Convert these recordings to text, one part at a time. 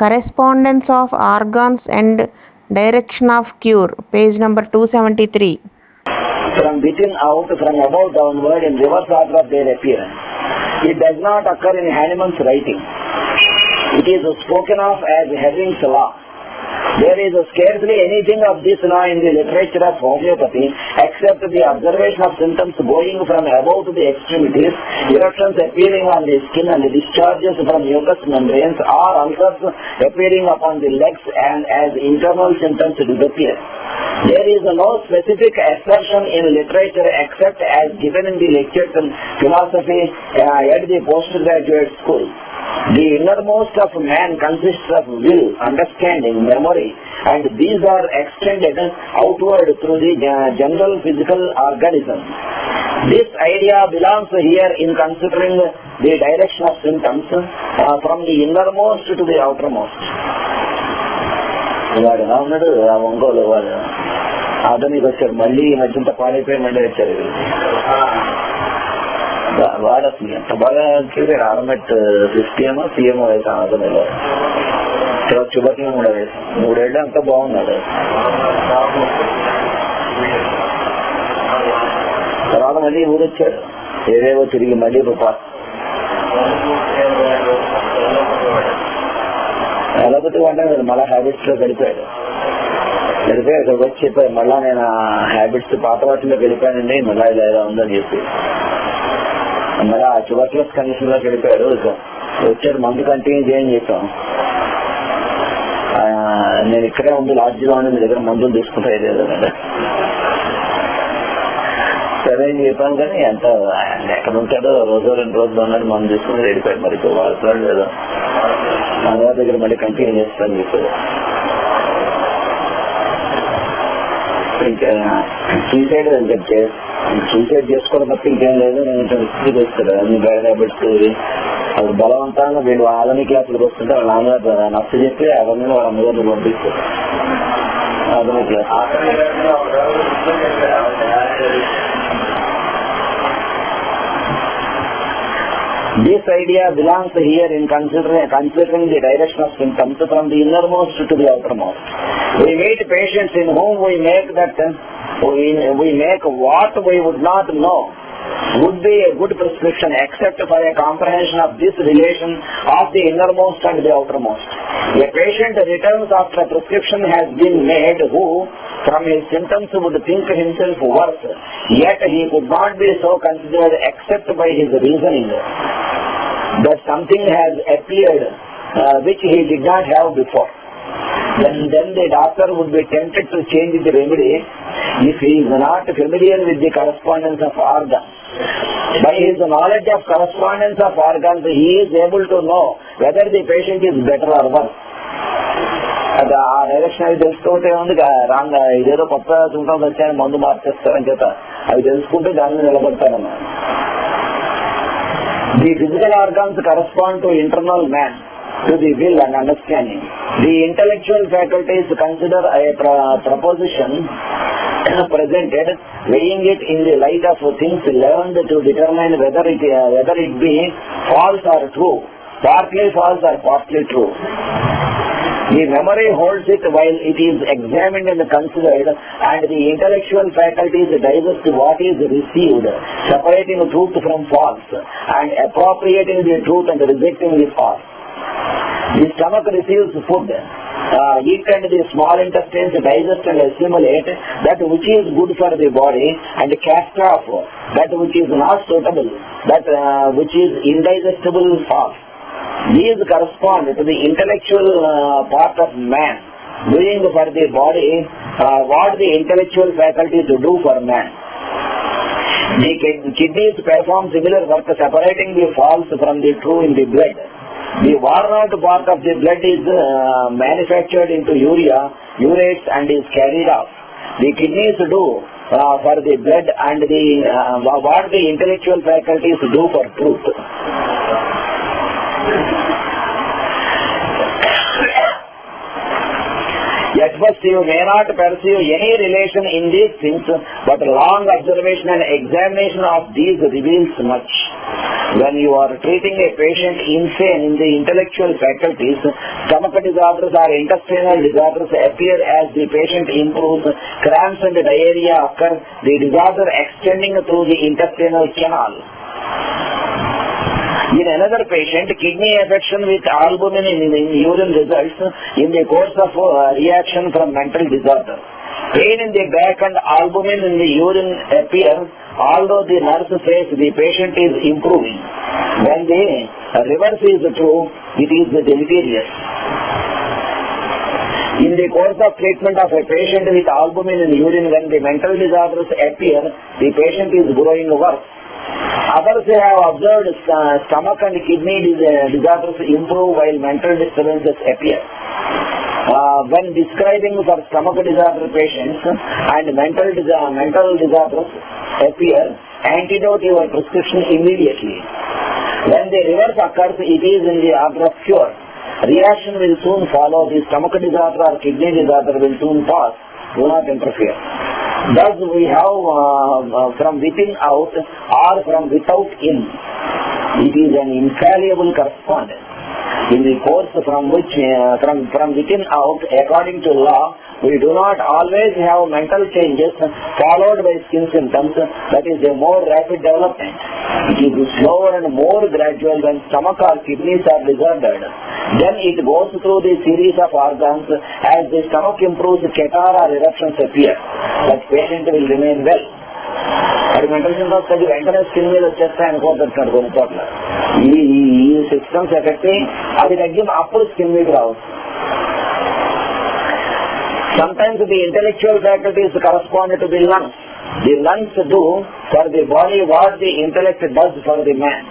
Correspondence of organs and direction of cure, page number 273. From within out, from above downward, in reverse order of their appearance. It does not occur in Hahnemann's writing. It is spoken of as Herring's law. There is scarcely anything of this law in the literature of homeopathy except the observation of symptoms going from above to the extremities, eruptions appearing on the skin and discharges from mucous membranes, or ulcers appearing upon the legs and as internal symptoms disappear. There is no specific assertion in literature except as given in the lectures in philosophy at the postgraduate school. The innermost of man consists of will, understanding, memory, and these are extended outward through the general physical organism. This idea belongs here in considering the direction of symptoms from the innermost to the outermost. వాడు ఎలా ఉన్నాడు ఆ ఒంగోలు వాడు ఆధునిక వచ్చాడు మళ్ళీ ఈ మధ్యంత పాడైపోయి మళ్ళీ వచ్చారు వాడు అసలు ఎంత బాగా చూసాడు ఆర్మెట్ 50 ఏమో సీఎం వేసాం ఆధునిలో తర్వాత చుబర్లో కూడా వేసాం 3 ఏళ్ళు అంతా బాగున్నాడు తర్వాత మళ్ళీ ఊరొచ్చాడు ఏదేవో తిరిగి మళ్ళీ ఎలాగొట్టి అంటే మళ్ళా హ్యాబిట్స్ లో గడిపాడు అక్కడికి వచ్చి చెప్పారు మళ్ళా నేను హ్యాబిట్స్ పాత వాటిలో గడిపానండి మళ్ళా ఇలా ఉందని చెప్పి మళ్ళీ ఆ ట్యూబర్క్యులస్ కండిషన్ లో గడిపాడు వచ్చాడు మందు కంటిన్యూ చేయని చెప్పాం నేను ఇక్కడే ఉంది లాడ్జిలో ఉండి మీ దగ్గర మందులు తీసుకుంటా ఏదేదో సరే అని చెప్పాను కానీ ఎంత ఎక్కడ ఉంటాడో రోజు 2 రోజులు ఉన్నాడు మందు తీసుకుని వెళ్ళిపోయాడు మరి వాడుతున్నాడు లేదా మన దగ్గర మళ్ళీ కంటిన్యూ చేస్తాను చెప్పాడు ఇంకా సూసైడ్ చేసుకోవడం తప్ప ఇంకేం లేదు నేను వస్తాడు అన్ని బ్యాడ్ హ్యాబిట్స్ అది బలవంతంగా వీళ్ళు ఆధునిక క్లాసులకు వస్తుంటే వాళ్ళ నాన్నగారు నచ్చ చెప్పి అవన్నీ వాళ్ళ అమ్మగారిని పంపిస్తారు ఆధునిక class This idea belongs here in considering the direction of symptoms from the innermost to the outermost. We meet patients in whom we make what we would not know would be a good prescription except for a comprehension of this relation of the innermost and the outermost. A patient returns after a prescription has been made who, from his symptoms, would think himself worse, yet he could not be so considered except by his reasoning that something has appeared which he did not have before. Then the doctor would be tempted to change the remedy if he is not familiar with the correspondence of organs. By his knowledge of correspondence of organs, he is able to know whether the patient is better or worse. అది ఆ direction అవి తెలుసుకుంటే ఉంది wrong ఇదేదో కొత్త symptoms వచ్చాయని మందు మార్చేస్తారని చేత అవి తెలుసుకుంటే దాని మీద నిలబడతారన్న The physical organs correspond to internal man, to the will and understanding. The intellectual faculties consider a proposition presented, weighing it in the light of things learned to determine whether it be false or true, partly false or partly true. The memory holds it while it is examined and considered, and the intellectual faculties digest what is received, separating truth from false, and appropriating the truth and rejecting the false. The stomach receives food, eat, and the small intestines digest and assimilate that which is good for the body, and cast off that which is not suitable, that which is indigestible false. These correspond to the intellectual part of man, doing for the body what the intellectual faculties do for man. The kidneys perform similar work, separating the false from the true in the blood. The worn out part of the blood is manufactured into urea, urates, and is carried off. The kidneys do for the blood and what the intellectual faculties do for truth. At first you may not perceive any relation in these things, but long observation and examination of these reveals much. When you are treating a patient insane in the intellectual faculties, stomach disorders or intestinal disorders appear as the patient improves, cramps and diarrhea occur, the disorder extending through the intestinal canal. In another patient, kidney affection with albumin in urine results in the course of reaction from mental disorder. Pain in the back and albumin in the urine appear, although the nurse says the patient is improving. When the reverse is true, it is deleterious. In the course of treatment of a patient with albumin in urine, when the mental disorders appear, the patient is growing worse. Others have observed stomach and kidney disorders improve while mental disturbances appear. When describing for stomach disorder patients and mental disorders appear, antidote your prescription immediately. When the reverse occurs, it is in the order of cure. Reaction will soon follow. The stomach disorder or kidney disorder will soon pass. Do not interfere. Thus we have from within out or from without in. It is an infallible correspondence. In the course from within out, according to law, we do not always have mental changes followed by skin symptoms. That is a more rapid development. It is slower and more gradual when stomach or kidneys are disordered. Then it goes through the series of organs. As the stomach improves, catarrh or eruptions appear. That patient will remain well. అది mental symptoms తగ్గి వెంటనే skin మీద వచ్చేస్తాయి అనుకోవద్దంటున్నాడు కొన్ని చోట్ల. ఈ systems effect అది తగ్గి అప్పుడు స్కిన్ మీద రావచ్చు. Sometimes the intellectual faculties correspond to the lungs. The lungs do for the body what the intellect does for the man.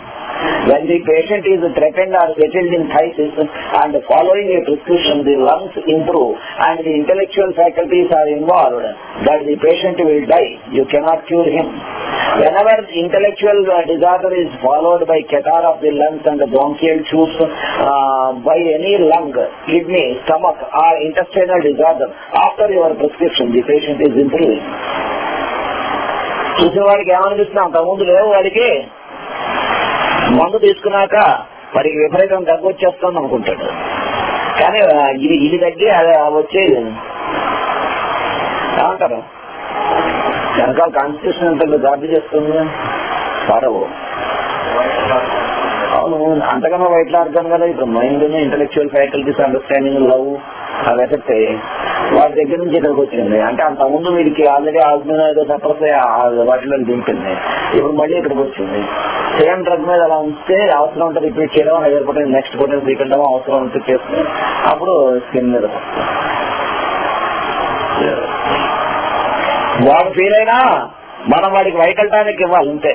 When the patient is threatened or settled in phthisis and following a prescription, the lungs improve and the intellectual faculties are involved, that the patient will die. You cannot cure him. Whenever intellectual disorder is followed by catarrh of the lungs and bronchial tubes, by any lung, kidney, stomach or intestinal disorder, after your prescription, the patient is improving. చూసిన వాడికి ఏమనిపిస్తున్నాం, అంతకుముందు లేవు వాడికి, మందు తీసుకున్నాక వాడికి విపరీతం తగ్గొచ్చేస్తుంది అనుకుంటాడు. కానీ ఇది తగ్గి అది వచ్చేది ఏమంటారు, వెనకాల కాన్స్టిట్యూషన్ ఎంత జాబీ చేస్తుంది పడవు. అవును, అంతకన్నా వైట్లా అర్థం కదా. ఇప్పుడు mind intellectual faculties understanding love అవి ఎఫెక్ట్ అయ్యి వాటి దగ్గర నుంచి ఇక్కడికి వచ్చింది. అంటే అంతకుముందు వీడికి ఆల్రెడీ ఆల్మినా ఏదో సప్రెస్ వాటిలో దింపింది, ఇప్పుడు మళ్ళీ ఇక్కడికి వచ్చింది. సేమ్ డ్రగ్ మీద అలా ఉంచితే అవసరం ఉంటే రిపీట్ చేయడం, లేకపోతే నెక్స్ట్ పొటెన్స్ రీకెళ్ళడం అవసరం ఉంటే చేస్తే అప్పుడు స్కిన్ మీద వాడు ఫీల్ అయినా మనం వాడికి వైటల్ టానిక్ ఇవ్వాలి అంతే.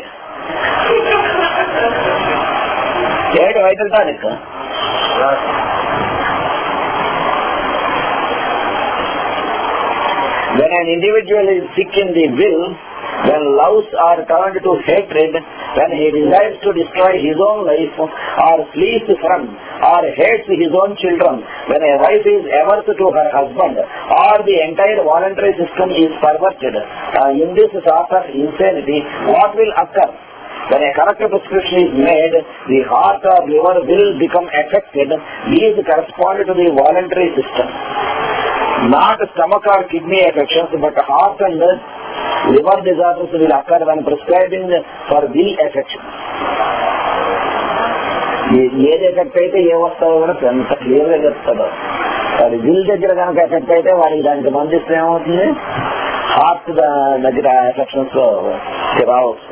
ఏంటి vital tonic? When an individual is sick in the will, when loves are turned to hatred, when he desires to destroy his own life, or flees from, or hates his own children, when a wife is averse to her husband, or the entire voluntary system is perverted, in this sort of insanity, what will occur? When a correct prescription is made, the heart or liver will become affected. These correspond to the voluntary system. Not stomach or kidney affections, but heart and liver disorders will occur when prescribing for will affection. ఏది effect అయితే ఏమొస్తాడో కూడా ఎంత క్లియర్గా చెప్తాడో. వాడి will దగ్గర కనుక effect అయితే వాడికి దానికి మందిస్తే ఏమవుతుంది, హార్ట్ దగ్గర ఎఫెక్షన్స్ రావచ్చు.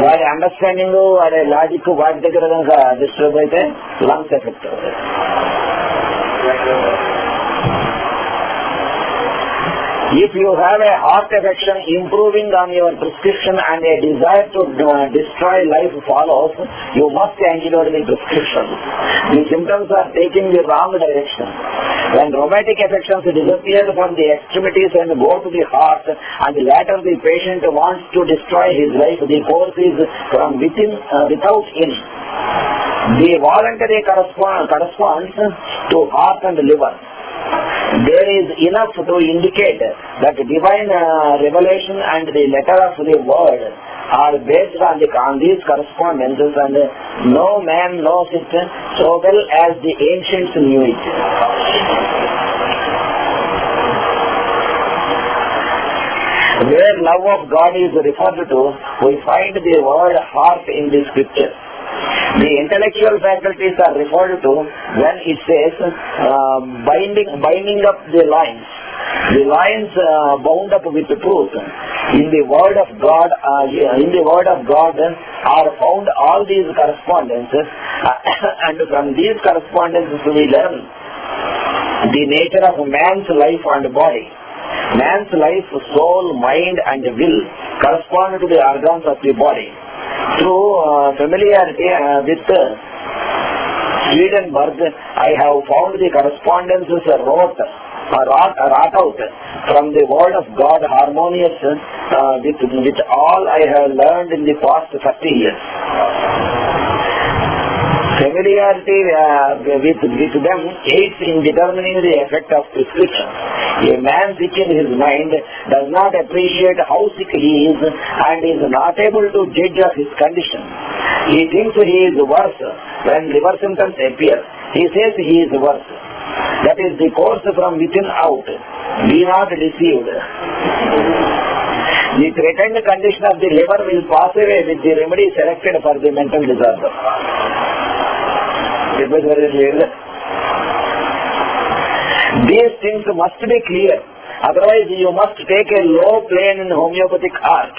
వాడి అండర్స్టాండింగ్, వాడి లాజిక్ వాటి దగ్గర కనుక డిస్టర్బ్ అయితే లంగ్స్ ఎఫెక్ట్ అవుతాయి. If you have a heart affection improving on your prescription and a desire to destroy life follows, you must antidote the prescription. The symptoms are taking the wrong direction. When rheumatic affections disappear from the extremities and go to the heart, and later the patient wants to destroy his life, the course is from within, without in. The voluntary corresponds to heart and liver. There is enough to indicate that divine revelation and the letter of the word are based on these correspondences, and no man knows it so well as the ancients knew it. Where love of God is referred to, we find the word heart in the scripture. The intellectual faculties are referred to when it says binding up the lines. The lines bound up with truth. In the word of God, are found all these correspondences, and from these correspondences we learn the nature of man's life and body. Man's life, soul, mind and will correspond to the organs of the body. Through familiarity with Swedenborg, I have found the correspondences wrought out from the word of God harmonious with all I have learned in the past 30 years. Familiarity with them aids in determining the effect of prescription. A man sick in his mind does not appreciate how sick he is and is not able to judge of his condition. He thinks he is worse when liver symptoms appear. He says he is worse. That is the course from within out. Be not deceived. The threatened condition of the liver will pass away with the remedy selected for the mental disorder. These things must be clear, otherwise you must take a low plane in homeopathic art.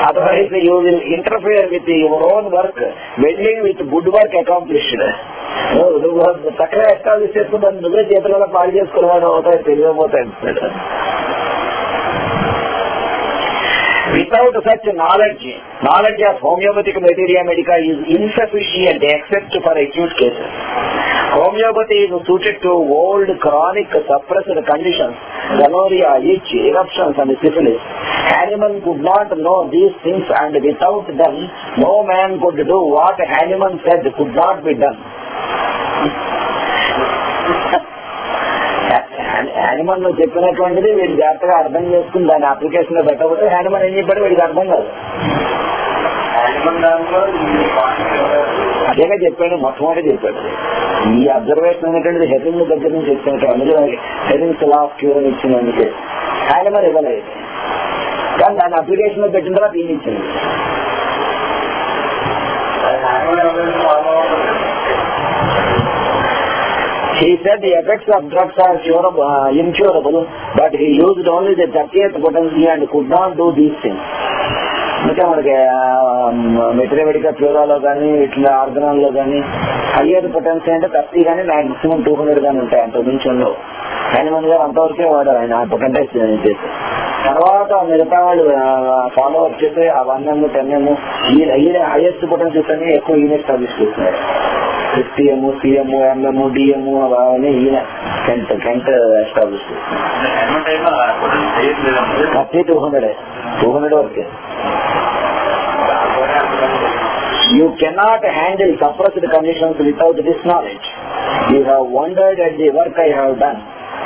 Otherwise you will interfere with your own work, meddling with good work accomplished. చక్కగా establish చేసుకుంటాను, నువ్వే చేతులలో పాడు చేసుకున్నాను అవుతాయి, తెలియకపోతాయి. Without such knowledge of homeopathic materia medica is insufficient except for acute cases. Homeopathy is suited to old, chronic, suppressed conditions, gonorrhea, itch, eruptions and syphilis. Hahnemann could not know these things, and without them, no man could do what Hahnemann said could not be done. Hahnemann చెప్పినటువంటిది వీడు జాగ్రత్తగా అర్థం చేసుకుని దాని application లో పెట్టకపోతే Hahnemann ఏం చెప్పాడు వీడికి అర్థం కాదు. అదేగా చెప్పాడు, మొట్టమొదటి చెప్పాడు. ఈ అబ్జర్వేషన్ అనేటువంటిది హెరింగ్ దగ్గర నుంచి వచ్చినట్టు, అందులో హెరింగ్స్ లా ఆఫ్ క్యూర్ ఇచ్చినందుకే హ్యానిమన్ ఇవ్వలేదు, కానీ దాని అప్లికేషన్ లో పెట్టిన తర్వాత ఈయన ఇచ్చింది. He said the effects of drugs are incurable, but he used only the 30th potency and could not do these things. అంటే మనకి మెటీరియల్ ప్యూరాలో కానీ ఇట్లా ఆర్గనాల్లో కానీ హయ్యర్ పొటెన్సీ అంటే 30 కానీ మాక్సిమం 200 కానీ ఉంటాయి, అంత మించంలో. హ్యానిమన్ గారు అంతవరకే వాడారు ఆయన పొటెన్సీ చేసి. తర్వాత మిగతా వాళ్ళు ఫాలో అప్ చేస్తే ఆ 1M 10M ఈయన హైయెస్ట్ పొటెన్సీస్ అని ఎక్కువ ఈయన ఎస్టాబ్లిష్ చేస్తున్నారు. 50M, CM, MM, DM అవన్నీ ఈయన Kent ఎస్టాబ్లిష్ చేస్తున్నారు. 200 వరకే. You cannot handle suppressed conditions without this knowledge. You have wondered at the work I have done.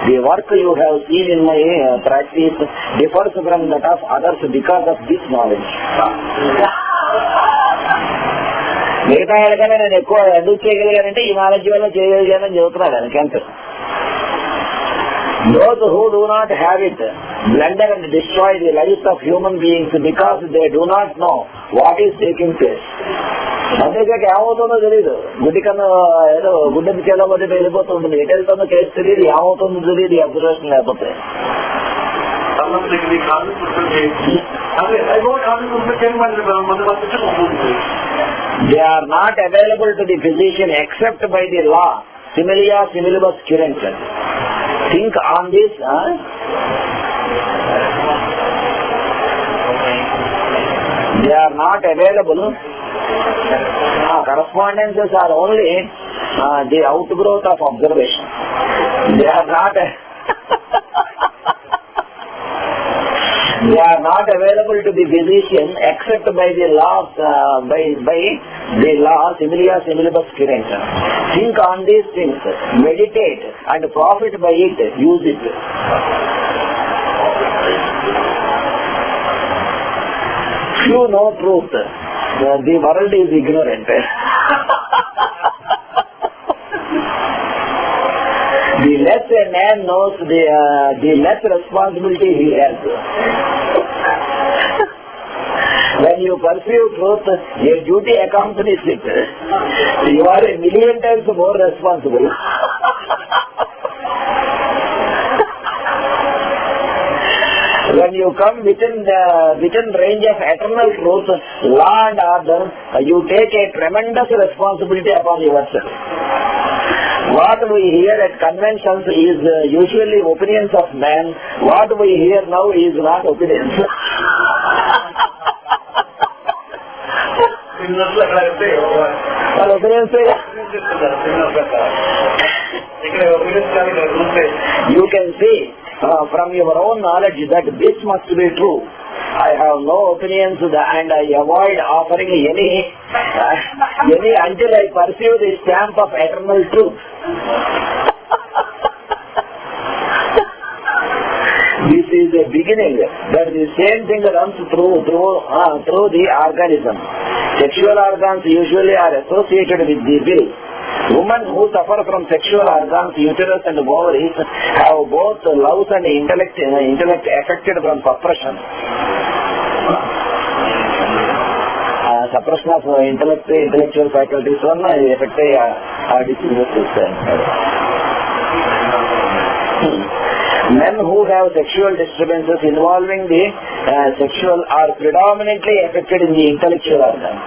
The work you have seen in my practice differs from that of others because of this knowledge. మిగతా వాళ్ళకన్నా నేను ఎక్కువ ఎందుకు చేయగలిగానంటే ఈ knowledge వల్ల చేయగలిగానని చెబుతున్నాడు ఆయన Kent. Those who do not have it blunder and destroy the lives of human beings because they do not know what is taking place. అంతేకాక ఏమవుతుందో తెలియదు. గుడ్డి కన్నా ఏదో గుడ్డకి చేయలేకపోతే వెళ్ళిపోతుంది, ఎటు వెళ్తుందో కేసు తెలియదు, ఏమవుతుందో తెలియదు ఈ అబ్జర్వేషన్ లేకపోతే. They are not available to the physician except by the law, similia similibus current. Think on this. They are not available. Correspondences are only the outgrowth of observation. They are not available to the physician except by the law, by the law similia similibus current. Think on these things, meditate and profit by it, use it. you know truth, the world is ignorant. The less a man knows, the less responsibility he has. When you pursue truth, your duty accompanies it. You are a million times more responsible. When you come within range of eternal truth, law and order, you take a tremendous responsibility upon yourself. What we hear at conventions is usually opinions of man. What we hear now is not opinions. You can see from your own knowledge that this must be true. I have no opinions and I avoid offering any until I pursue the stamp of eternal truth. This is a beginning, but the same thing runs through the organism. Sexual organs usually are associated with the will. Women who suffer from sexual organs, uterus and ovaries, have both love and intellect affected from suppression. Suppression of intellectual faculties affect diseases. Men who have sexual disturbances involving the sexual are predominantly affected in the intellectual organ.